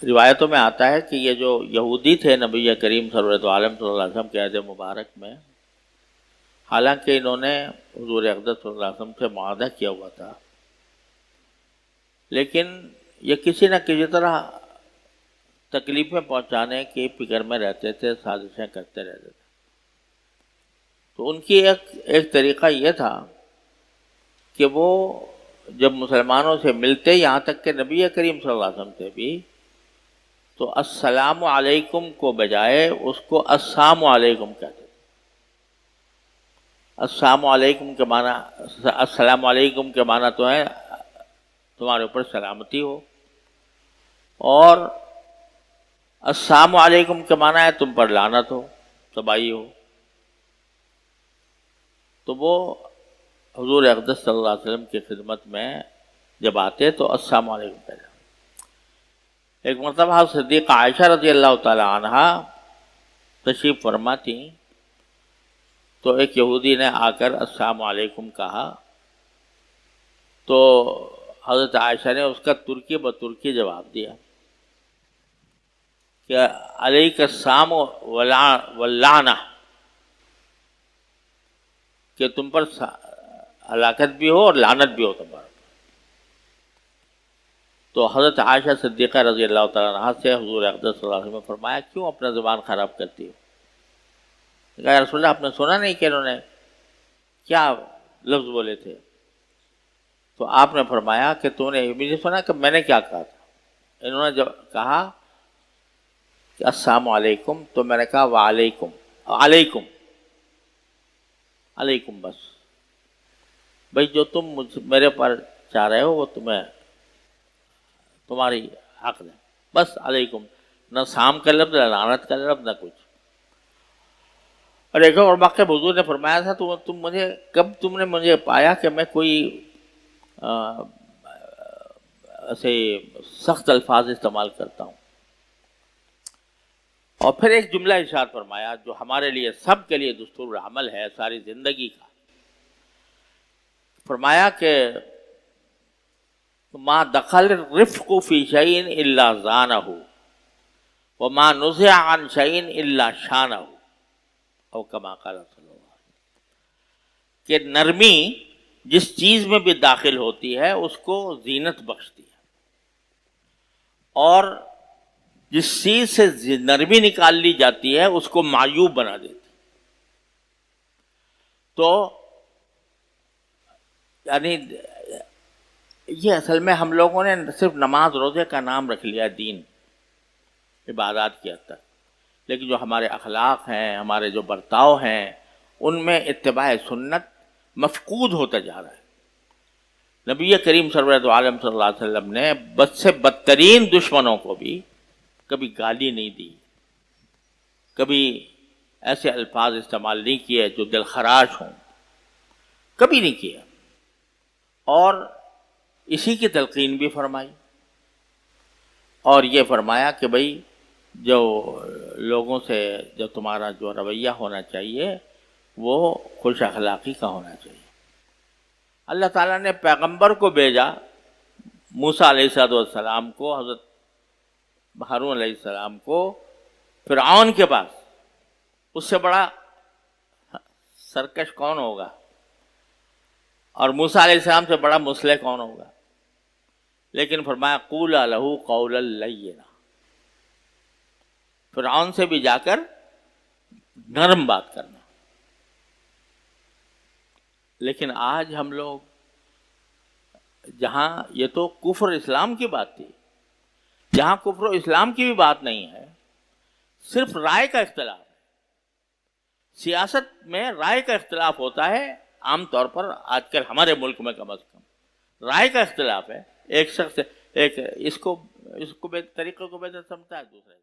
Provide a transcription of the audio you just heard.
روایتوں میں آتا ہے کہ یہ جو یہودی تھے نبی کریم سرورت عالم صلی اللہ علیہ وسلم کے عہد مبارک میں، حالانکہ انہوں نے حضور اقدس صلی اللہ علیہ وسلم سے معاہدہ کیا ہوا تھا، لیکن یہ کسی نہ کسی طرح تکلیفیں پہنچانے کی فکر میں رہتے تھے، سازشیں کرتے رہتے تھے۔ تو ان کی ایک طریقہ یہ تھا کہ وہ جب مسلمانوں سے ملتے، یہاں تک کہ نبی کریم صلی اللہ علیہ وسلم سے بھی، تو السلام علیکم کو بجائے اس کو السلام علیکم کہتے تھے۔ السلام علیکم کے معنی، السلام علیکم کے معنی تو ہے تمہارے اوپر سلامتی ہو، اور السلام علیکم کے معنی ہے تم پر لعنت ہو، تباہی ہو۔ تو وہ حضور اقدس صلی اللہ علیہ وسلم کی خدمت میں جب آتے تو السلام علیکم کہتے۔ ایک مرتبہ صدیقہ عائشہ رضی اللہ تعالی عنہ تشریف فرما تھیں، تو ایک یہودی نے آ کر السلام علیکم کہا، تو حضرت عائشہ نے اس کا ترکی بترکی جواب دیا کہ علیک السلام واللعنہ، کہ تم پر ہلاکت بھی ہو اور لعنت بھی ہو تمہارا۔ تو حضرت عائشہ صدیقہ رضی اللہ تعالیٰ عنہ سے حضور اقدس صلی اللہ علیہ وسلم نے فرمایا، کیوں اپنا زبان خراب کرتی ہو؟ کہا یا رسول اللہ، آپ نے سنا نہیں کہ انہوں نے کیا لفظ بولے تھے؟ تو آپ نے فرمایا کہ تو نے بھی نہیں سنا کہ میں نے کیا کہا تھا؟ انہوں نے جب کہا کہ السلام علیکم، تو میں نے کہا وعلیکم، علیکم علیکم، بس بھئی جو تم میرے پر چاہ رہے ہو وہ تمہاری حق ہے، بس علیکم، نہ سام کا لفظ، نہ لعنت کا لفظ، نہ کچھ۔ اور ایک اور واقعہ حضور نے فرمایا تھا، کب تم نے مجھے پایا کہ میں کوئی ایسے سخت الفاظ استعمال کرتا ہوں؟ اور پھر ایک جملہ ارشاد فرمایا جو ہمارے لیے سب کے لیے دستور عمل ہے ساری زندگی کا۔ فرمایا کہ ما دخل الرفق فی شیء الا زانہ وما نزع عن شیء الا شانہ، او کما قال صلی اللہ علیہ وسلم، کہ نرمی جس چیز میں بھی داخل ہوتی ہے اس کو زینت بخشتی ہے، اور جس چیز سے نرمی نکال لی جاتی ہے اس کو معیوب بنا دیتی۔ تو یعنی یہ اصل میں ہم لوگوں نے صرف نماز روزے کا نام رکھ لیا دین، عبادات کی حد تک، لیکن جو ہمارے اخلاق ہیں، ہمارے جو برتاؤ ہیں، ان میں اتباع سنت مفقود ہوتا جا رہا ہے۔ نبی کریم سرورت عالم صلی اللہ علیہ وسلم نے بد سے بدترین دشمنوں کو بھی کبھی گالی نہیں دی، کبھی ایسے الفاظ استعمال نہیں کیے جو دل خراش ہوں، کبھی نہیں کیا، اور اسی کی تلقین بھی فرمائی، اور یہ فرمایا کہ بھئی جو لوگوں سے جو تمہارا جو رویہ ہونا چاہیے وہ خوش اخلاقی کا ہونا چاہیے۔ اللہ تعالیٰ نے پیغمبر کو بھیجا موسیٰ علیہ السلام کو، حضرت ہارون علیہ السلام کو فرعون کے پاس، اس سے بڑا سرکش کون ہوگا، اور موسیٰ علیہ السلام سے بڑا مصلح کون ہوگا؟ لیکن فرمایا قولا لہ قولا لینا، فرعون سے بھی جا کر نرم بات کرنا۔ لیکن آج ہم لوگ، جہاں یہ تو کفر اسلام کی بات تھی، جہاں کفر و اسلام کی بھی بات نہیں ہے، صرف رائے کا اختلاف ہے۔ سیاست میں رائے کا اختلاف ہوتا ہے عام طور پر، آج کل ہمارے ملک میں کم از کم رائے کا اختلاف ہے۔ ایک شخص اس کو طریقے کو بہتر سمجھتا ہے، دوسرا